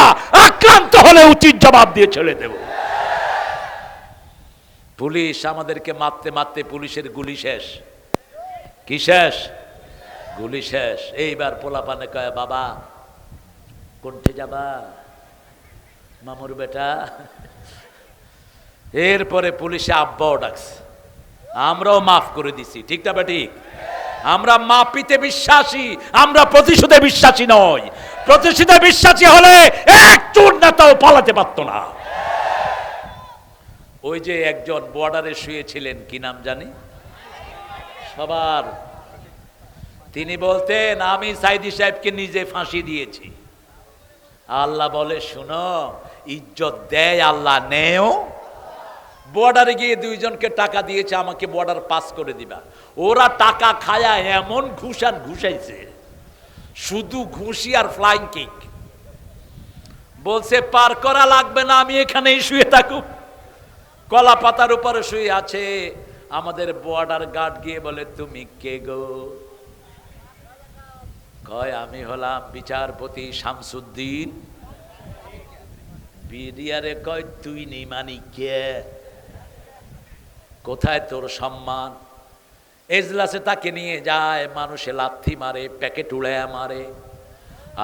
আক্রান্ত হলে উচিত জবাব দিয়ে ছেড়ে দেব। পুলিশ আমাদেরকে মারতে মারতে পুলিশের গুলি শেষ। কি শেষ? গুলি শেষ। এইবার পোলাপানে কয়, বাবা কোনঠে যাবা মামুর বেটা? এরপরে পুলিশে আব্বাও ডাকছে, আমরাও মাফ করে দিছি, ঠিক না ঠিক? আমরা মাপিতে বিশ্বাসী, আমরা প্রতিশোধে বিশ্বাসী নয়। প্রতিশোধে বিশ্বাসী হলে এক চোর নেতাও পালাতে পারত না। ওই যে একজন বর্ডারে শুয়েছিলেন, কি নাম জানি সবার, তিনি বলতেন আমি সাইদি সাহেবকে নিজে ফাঁসি দিয়েছি। আল্লাহ বলে, শুনো, ইজ্জত দেয় আল্লাহ, নেও। বর্ডারে গিয়ে দুইজনকে টাকা দিয়েছে, আমাকে বর্ডার পাস করে দিবা। ওরা টাকা খায়া এমন ঘুষাইছে, শুধু ঘুষি আর ফ্লাইং কিক। বলছে পার করা লাগবে না, আমি এখানেই শুয়ে থাকুক। কলা পাতার উপরে শুয়ে আছে। আমাদের বর্ডার গার্ড গিয়ে বলে, তুমি কে গো? কয়, আমি হলাম বিচারপতি শামসুদ্দিন। বিডিআরে কয়, তুই নেই মানি কে? কোথায় তোর সম্মান? এজলাসে তাকে নিয়ে যায়, মানুষে লাথি মারে, প্যাকেট উড়ায় মারে।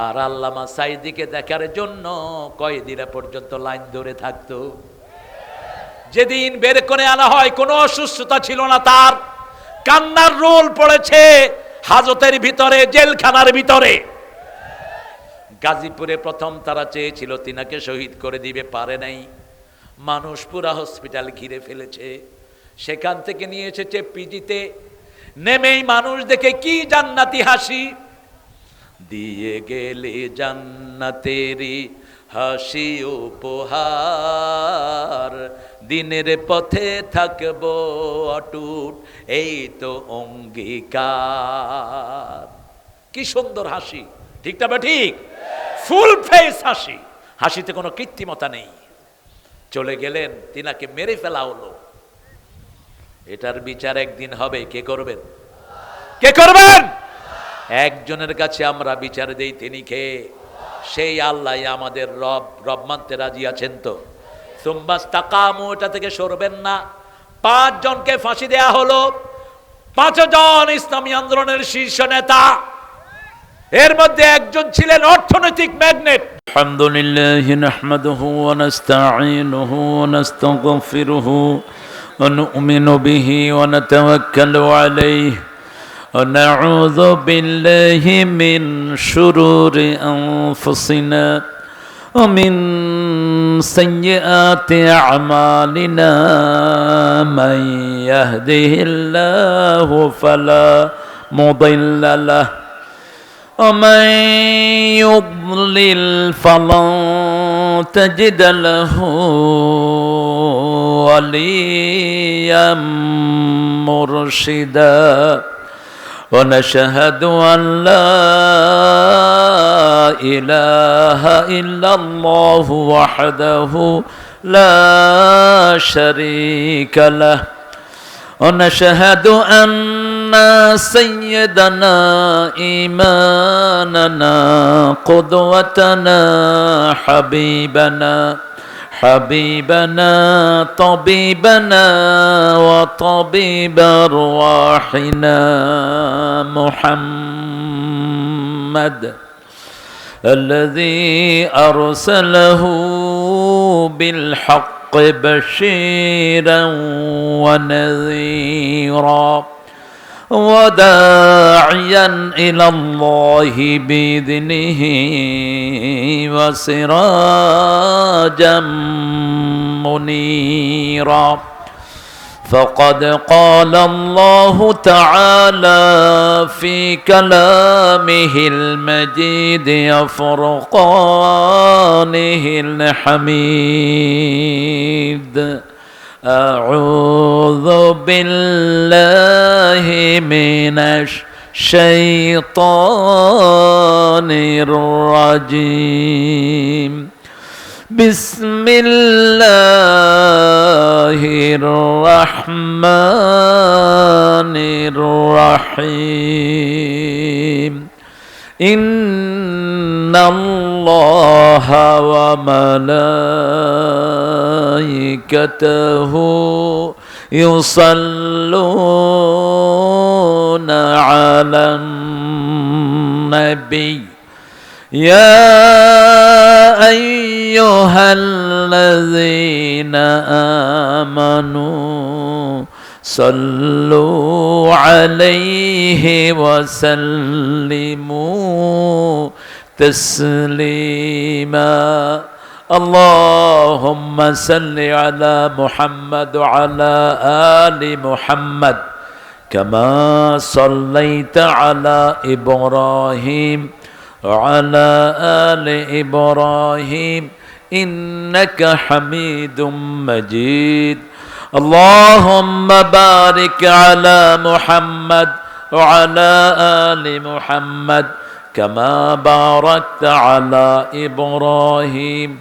আর আল্লামা সাইদিকে দেখার জন্য কয়েদিরা পর্যন্ত লাইন ধরে থাকতো। যেদিন বের করে আনা হয়, কোনো অসুস্থতা ছিল না তার, কান্নার রোল পড়েছে হাজতের ভিতরে, জেলখানার ভিতরে। গাজীপুরে প্রথম তারা চেয়েছিল তিনাকে শহীদ করে দিবে, পারে নাই। মানুষ পুরা হসপিটাল ঘিরে ফেলেছে। সেখান থেকে নিয়ে এসেছে পিজিতে। নেমেই মানুষ দেখে কি জান্নাতি হাসি, দিয়ে গেলে জান্নাতেরি হাসি উপহার, দিনের পথে থাকবো অটুট, এই তো অঙ্গীকার। কি সুন্দর হাসি, ঠিক না ঠিক? ফুল ফেস হাসি, হাসিতে কোনো কৃত্রিমতা নেই। চলে গেলেন, তিনাকে মেরে ফেলা হলো। এটার বিচার একদিন হবে। কে করবেন? কে করবেন? একজনের কাছে আমরা বিচার দেই, তিনি কে? সেই আল্লাহ আমাদের রব। রব মানতে রাজি আছেন তো? সুম্মাস্তাকামু, এটা থেকে সরবেন না। 5 জনকে ফাঁসি দেয়া হলো। 5 জন ইসলামী আন্দোলনের শীর্ষ নেতা। এর মধ্যে একজন ছিলেন অর্থনৈতিক ম্যাগনেট। আলহামদুলিল্লাহ নাহমাদুহু ওয়া নাস্তাঈনুহু ওয়া নাস্তাগফিরুহু ওয়া নু'মিনু বিহি ওয়া নাতাওয়াক্কালু আলাইহি ওয়া নাউযু বিল্লাহি মিন শুরুরি আনফুসিনা ওয়া মিন সাইয়্যাতি আমালিনা মান ইয়াহদিহিল্লাহু ফালা মুদিল্লা লাহু ومن يضلل فلن تجد له وليا مرشدا ونشهد أن لا إله إلا الله وحده لا شريك له ونشهد أن سيدنا إيماننا قدوتنا حبيبنا طبيبنا وطبيب أرواحنا محمد الذي أرسله بالحق بشيرا ونذيرا وداعيا إلى الله بإذنه وسراجا منيرا فقد قال الله تعالى في كلامه المجيد وفرقانه الحميد أعوذ بالله من الشيطان الرجيم بسم الله الرحمن الرحيم إن الله وملائكته يصلون على النبي يا أيها الذين آمنوا صلوا عليه وسلموا تسليما اللهم صل على محمد وعلى آل محمد كما صليت على إبراهيم وعلى آل إبراهيم إنك حميد مجيد اللهم بارك على محمد وعلى آل محمد كما باركت على إبراهيم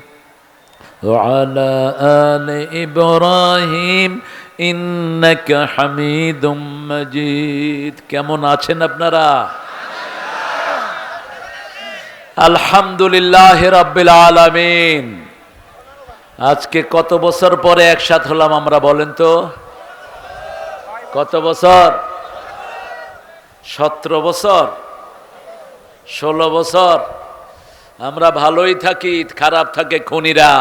وعلى آل إبراهيم إنك حميد مجيد কেমন আছেন আপনারা আলহামদুলিল্লাহ রাব্বিল আলামিন আজকে কত বছর পরে একসাথে হলাম আমরা বলেন তো কত বছর 17 বছর 16 বছর আমরা ভালোই থাকি খারাপ থাকে খুনিরা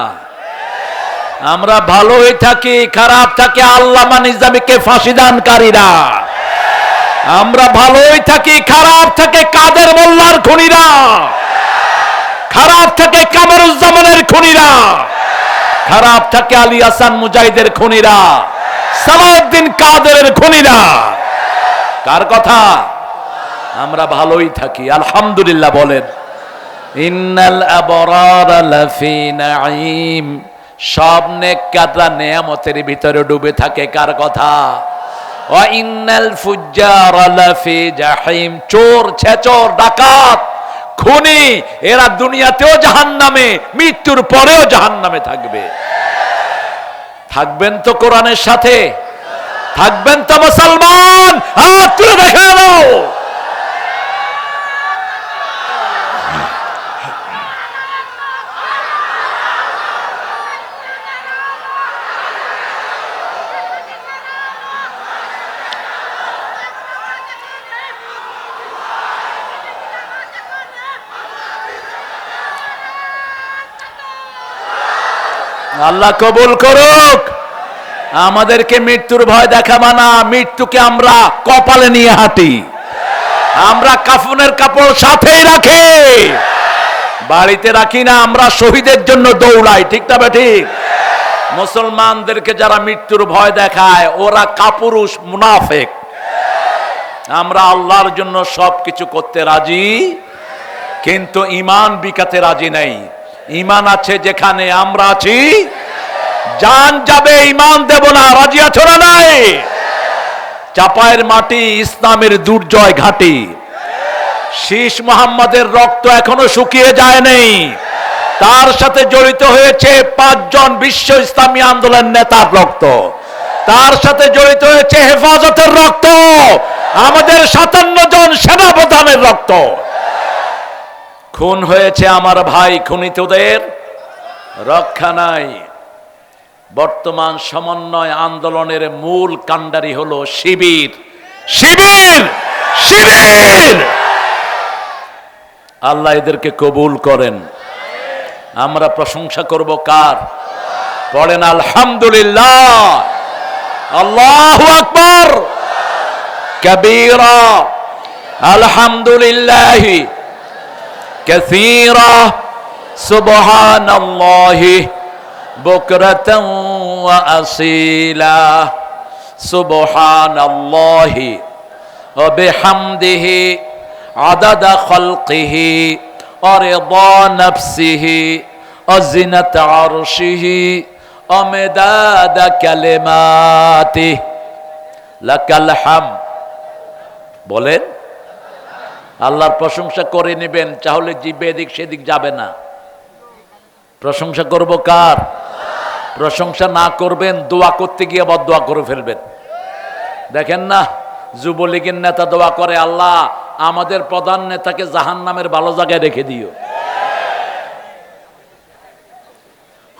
আমরা ভালোই থাকি খারাপ থাকে আল্লামা নিজামীকে ফাঁসিদানকারীরা আমরা ভালোই থাকি খারাপ থাকে কাদের মোল্লার খুনিরা খারাপ থাকে কামরুজ্জামানের খুনিরা খারাপ থাকে আলী হাসান মুজাহিদের খুনিরা সালাউদ্দিন কাদেরের খুনিরা কার কথা আমরা ভালোই থাকি আলহামদুলিল্লাহ বলেন ইন্নাল আবরারা লাফি নাঈম সব নেককাররা নেয়ামতের ভিতরে ডুবে থাকে কার কথা ওয়া ইন্নাল ফুজ্জারা লাফি জাহিম চোর ছেচর ডাকাত খুনি এরা দুনিয়াতেও জাহান্নামে মৃত্যুর পরেও জাহান্নামে থাকবে থাকবেন তো কোরআনের সাথে থাকবেন তো মুসলমান হাত তুলে দেখে নাও আল্লাহ কবুল করুক আমাদেরকে মৃত্যুর ভয় দেখাবা না মৃত্যুকে আমরা কপালে নিয়ে হাঁটি আমরা কাফনের কাপড় সাথেই রাখি বাড়িতে রাখি না আমরা শহীদের জন্য দৌড়াই ঠিক না ঠিক মুসলমানদেরকে যারা মৃত্যুর ভয় দেখায় ওরা কাপুরুষ মুনাফিক আমরা আল্লাহর জন্য সবকিছু করতে রাজি কিন্তু ঈমান বিকাতে রাজি নাই ঈমান আছে যেখানে আমরা আছি জান যাবে ঈমান দেব না রাজি আছো না নাই চাপায়ের মাটি ইসলামের দুর্জয় ঘাঁটি শীষ মুহাম্মাদের রক্ত এখনো শুকিয়ে যায় নাই তার সাথে জড়িত হয়েছে 5 জন বিশ্ব ইসলামী আন্দোলন নেতার রক্ত তার সাথে জড়িত হয়েছে হেফাজতের রক্ত আমাদের 57 জন সেনাপ্রধানের রক্ত খুন হয়েছে আমার ভাই খুনিতদের রক্ষা নাই বর্তমান সমন্বয় আন্দোলনের মূল কাণ্ডারি হলো শিবির শিবির শিবির আল্লাহ এদেরকে কবুল করেন আমরা প্রশংসা করব কার পড়েন আলহামদুলিল্লাহ আল্লাহু আকবার كبيرا الحمد لله كثيرا سبحان الله بكرة وأصيلا سبحان الله وبحمده عدد خلقه ورضا نفسه وزنة عرشه ومداد كلماته لك الحمد বলেন আল্লাহর প্রশংসা করে নেবেন, তাহলে জিভে এদিক সেদিক যাবে না। প্রশংসা করব কার? প্রশংসা না করবেন, দোয়া করতে গিয়ে বদদোয়া করে ফেলবেন। দেখেন না, যুবলীগের নেতা দোয়া করে, আল্লাহ আমাদের প্রধান নেতাকে জাহান্নামের ভালো জায়গায় রেখে দিও।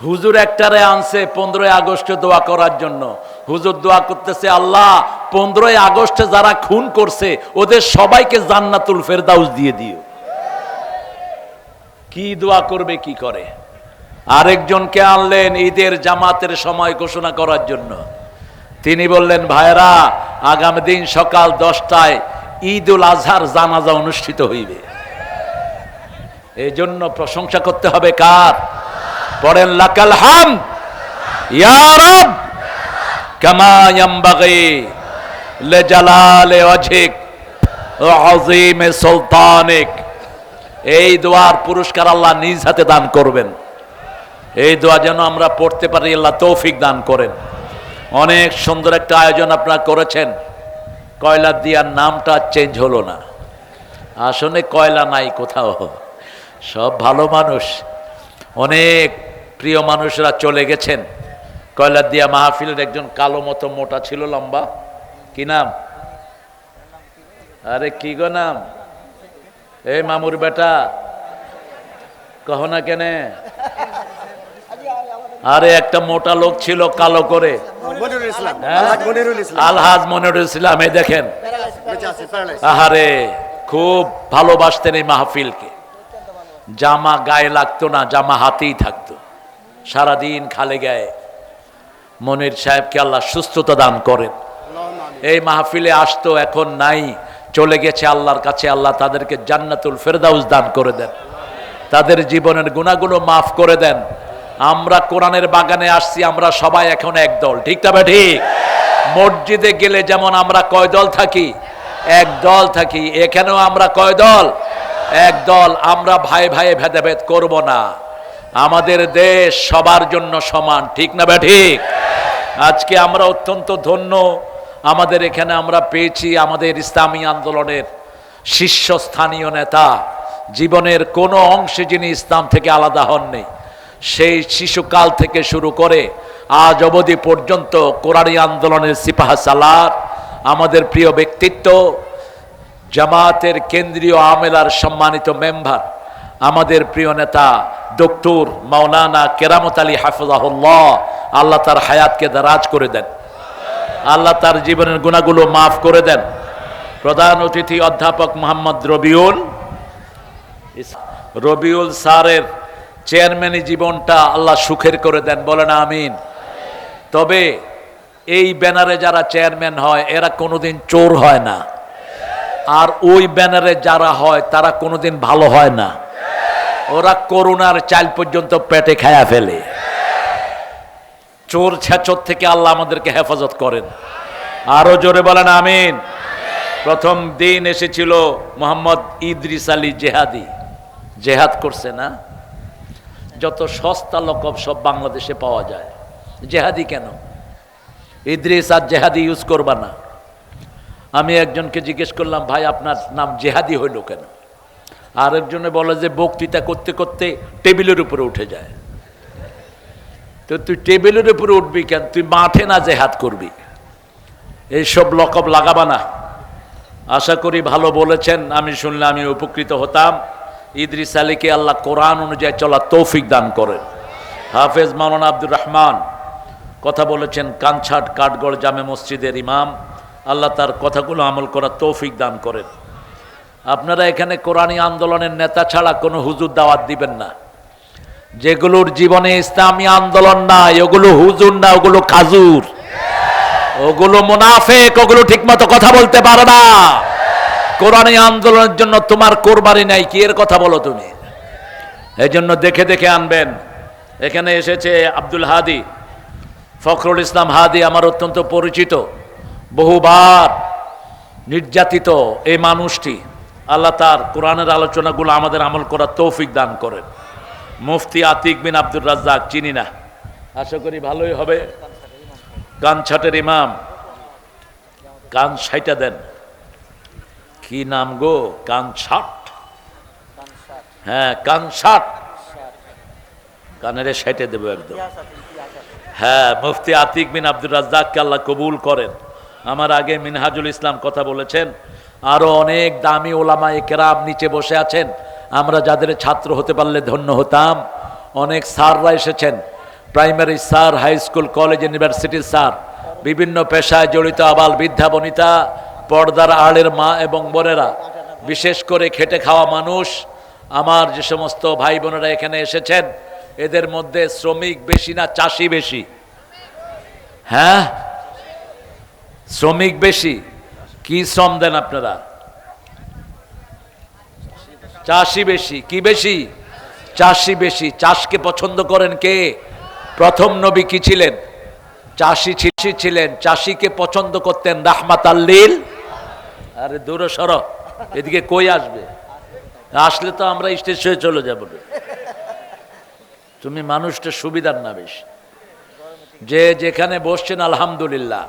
হুজুর একটারে আনছে 15 আগস্টে দোয়া করার জন্য। হুজুর দোয়া করতেছে, আল্লাহ 15 আগস্টে যারা খুন করছে ওদের সবাইকে জান্নাতুল ফেরদাউস দিয়ে দিও। কি দোয়া করবে কি করে? আরেকজনকে আনলেন ঈদের জামাতের সময় ঘোষণা করার জন্য। তিনি বললেন, ভাইরা আগামী দিন সকাল 10টায় ঈদ উল আজহার জানাজা অনুষ্ঠিত হইবে। এই জন্য প্রশংসা করতে হবে কার? পড়েন লাকাল হামদ ইয়া রব কামা ইয়ামবাগি লিজালালি ওয়াজহিক ওয়া আযীমি সুলতানিক। এই দোয়ার পুরস্কার আল্লাহ নিজ হাতে দান করবেন। এই দোয়া যেন আমরা পড়তে পারি, আল্লাহ তৌফিক দান করেন। অনেক সুন্দর একটা আয়োজন আপনারা করেছেন। কয়লা দিয়ার নামটা চেঞ্জ হলো না, আসলে কয়লা নাই কোথাও, সব ভালো মানুষ, অনেক প্রিয় মানুষরা চলে গেছেন। কয়লা দিয়া মাহফিলের একজন কালো মতো মোটা ছিল, লম্বা, কি নাম? আরে কি গো নাম? এই মামুর বেটা কহ না কেনে? আরে একটা মোটা লোক ছিল কালো করে, আলহাজ মনিরুল ইসলাম। এই দেখেন, আহারে খুব ভালোবাসতেন এই মাহফিলকে। জামা গায়ে লাগতো না, জামা হাতেই থাকতো, সারাদিন খালে গায়ে। মনির সাহেবকে আল্লাহ সুস্থতা দান করেন। এই মাহফিলে আসতো, এখন নাই, চলে গেছে আল্লাহর কাছে। আল্লাহ তাদেরকে জান্নাতুল ফেরদাউস দান করে দেন, তাদের জীবনের গুনাহগুলো মাফ করে দেন। আমরা কোরআনের বাগানে আসছি, আমরা সবাই এখন এক দল, ঠিক না ঠিক? মসজিদে গেলে যেমন আমরা কয় দল থাকি? এক দল থাকি। এখানেও আমরা কয় দল? এক দল। আমরা ভাই ভাই ভেদাভেদ করব না। আমাদের দেশ সবার জন্য সমান, ঠিক না ঠিক? আজকে আমরা অত্যন্ত ধন্য, আমাদের এখানে আমরা পেয়েছি আমাদের ইসলামী আন্দোলনের শীর্ষস্থানীয় নেতা। জীবনের কোনো অংশে যিনি ইসলাম থেকে আলাদা হননি, সেই শিশুকাল থেকে শুরু করে আজ অবধি পর্যন্ত কোরআনী আন্দোলনের সিপাহ সালার, আমাদের প্রিয় ব্যক্তিত্ব, জামাতের কেন্দ্রীয় আমেলার সম্মানিত মেম্বার, আমাদের প্রিয় নেতা ডক্টর মাওলানা কেরামত আলী হাফিজাহুল্লাহ, আল্লাহ তার হায়াতকে দারাজ করে দেন, আল্লাহ তার জীবনের গুনাহগুলো মাফ করে দেন। প্রধান অতিথি অধ্যাপক মোহাম্মদ রবিউল স্যারের চেয়ারম্যানি জীবনটা আল্লাহ সুখের করে দেন, বলেন আমিন। তবে এই ব্যানারে যারা চেয়ারম্যান হয় এরা কোনোদিন চোর হয় না, আর ওই ব্যানারে যারা হয় তারা কোনোদিন ভালো হয় না। ওরা করুণার চাল পর্যন্ত পেটে খায়া ফেলে। চোর ছেচর থেকে আল্লাহ আমাদেরকে হেফাজত করেন, আরো জোরে বলেন আমিন। প্রথম দিন এসেছিল মোহাম্মদ ইদ্রিস আলী জেহাদি, জেহাদ করছে না? যত সস্তা লকব সব বাংলাদেশে পাওয়া যায়। জেহাদি কেন? ইদ্রিস আর জেহাদি ইউজ করবা না। আমি একজনকে জিজ্ঞেস করলাম, ভাই আপনার নাম জেহাদি হইল কেন? আরেকজনে বলে যে বক্তৃতা করতে করতে টেবিলের উপরে উঠে যায়। তো তুই টেবিলের উপরে উঠবি কেন? তুই মাঠে না জেহাদ করবি? এইসব লকব লাগাবা না। আশা করি ভালো বলেছেন, আমি শুনলে আমি উপকৃত হতাম। ইদ্রিস আলীকে আল্লাহ কোরআন অনুযায়ী চলার তৌফিক দান করেন। হাফেজ মাওলানা আব্দুর রহমান কথা বলেছেন, কানছাট কাঠগড় জামে মসজিদের ইমাম, আল্লাহ তার কথাগুলো আমল করার তৌফিক দান করেন। আপনারা এখানে কোরআনী আন্দোলনের নেতা ছাড়া কোনো হুজুর দাওয়াত দিবেন না। যেগুলোর জীবনে ইসলামী আন্দোলন না, ওগুলো হুজুর না, ওগুলো খাজুর। ওগুলো মুনাফিক, ওগুলো ঠিকমতো কথা বলতে পারে না। কোরআনী আন্দোলনের জন্য তোমার কোরবানি নাই, কি এর কথা বলো তুমি? এই জন্য দেখে দেখে আনবেন। এখানে এসেছে আব্দুল হাদি, ফখরুল ইসলাম হাদি, আমার অত্যন্ত পরিচিত, বহুবার নির্যাতিত এই মানুষটি। আল্লাহ তার কোরআনের আলোচনাগুলো আমাদের আমল করার তৌফিক দান করেন। মুফতি আতিক বিন আব্দুর রাজ্জাক, চিনি না, আশা করি ভালোই হবে। কানছাটের ইমাম, কান সাইটা দেন, কি নাম গো? কানছাট, হ্যাঁ কানছাট, কানের সাইটে দেবো একদম। হ্যাঁ, মুফতি আতিক বিন আব্দুর রাজ্জাককে আল্লাহ কবুল করেন। আমার আগে মিনহাজুল ইসলাম কথা বলেছেন, আরো অনেক দামি ওলামায়ে কেরাম নিচে বসে আছেন, আমরা যাদের ছাত্র হতে পারলে ধন্য হতাম। অনেক স্যাররা এসেছেন, primary sir, high school, college, ইউনিভার্সিটির স্যার, বিভিন্ন পেশায় জড়িত আবাল বৃদ্ধা বনিতা, পর্দার আড়ের মা এবং বোনেরা, বিশেষ করে খেটে খাওয়া মানুষ, আমার যে সমস্ত ভাই বোনেরা এখানে এসেছেন, এদের মধ্যে শ্রমিক বেশি না চাষি বেশি? হ্যাঁ, শ্রমিক বেশি। কি শ্রম দেন আপনারা? চাষি বেশি। কি বেশি? চাষি বেশি। চাষকে পছন্দ করেন কে? প্রথম নবী কি ছিলেন? চাষি ছিলেন। চাষিকে পছন্দ করতেন রাহমাতাল লিল। আরে দূরে সর, এদিকে কই আসবে? আসলে তো আমরা স্টেশনে চলে যাব। তুমি মানুষটা সুবিধার না বেশি। যে যেখানে বসছেন আলহামদুলিল্লাহ,